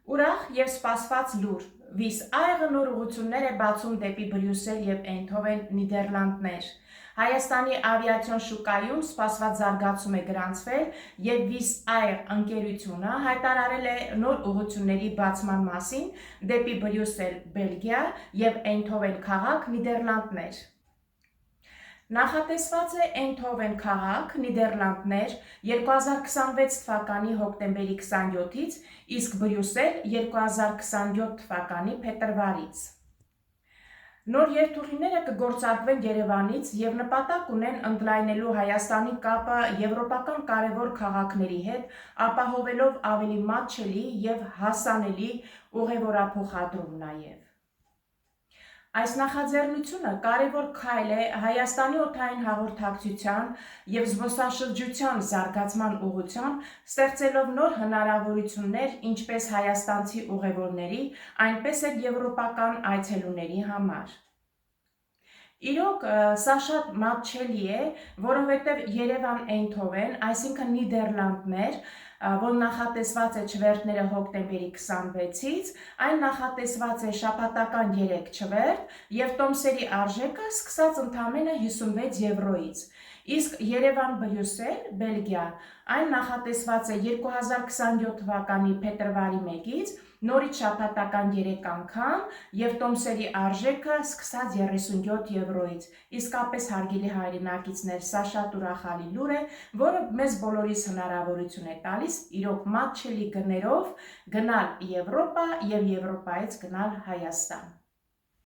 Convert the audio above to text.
Ուրախ և սպասված լուր, Wizz Air-ը նոր ուղղություններ է բացում դեպի Բրյուսել և Էյնդհովեն, Նիդերլանդներ։ Հայաստանի ավիացիոն շուկայում սպասված զարգացում է գրանցվել և Wizz Air ընկերությունը հայտարարել է նոր ուղղությունների բացման մասին դեպի Բրյուսել, Բելգիա և Էյնդհովեն քաղաք, Նիդերլանդներ։ Նախատեսված է Էյնդհովեն քաղաք, Նիդերլանդներ 2026 թվականի հոկտեմբերի 27-ից, իսկ Բրյուսել 2027 թվականի փետրվարից։ Նոր երթուղիները կգործարկվեն Երևանից և նպատակ ունեն ընդլայնելու Հայաստանի կապը եվրոպական կարևոր քաղաքների հետ, ապահովելով ավելի մատչելի և հասանելի ուղևորափոխադրում նաև։ Այս նախաձեռնությունը կարևոր քայլ է Հայաստանի օդային հաղորդակցության և զբոսաշրջության զարգացման ուղղությամբ, ստեղծելով նոր հնարավորություններ ինչպես հայաստանցի ուղևորների, այնպես էլ եվրոպական այցելուների համար։ Իրոք, սա շատ մատչելի է, որովհետև Երևան-Էյնդհովեն, այսինքն Նիդերլանդներ, որ նախատեսված է չվերթները հոկտեմբերի 26-ից, այն նախատեսված է շաբաթական 3 չվերթ և տոմսերի արժեքը սկսած ընդամենը 56 եվրոից, իսկ Երևան-Բրյուսել, Բելգիա, այն նախատեսված է 2027 թվականի փետրվարի 1-ից, նորից շաբաթական 3 անգամ և տոմսերի արժեքը սկսած 37 եվրոից։ Իսկապես հարգելի հայրենակիցներ, սա շատ ուրախալի լուր է, որը մեզ բոլորիս հնարավորություն է տալիս իրոք մատչելի գներով գնալ Եվրոպա և Եվրոպայից գնալ Հայաստան։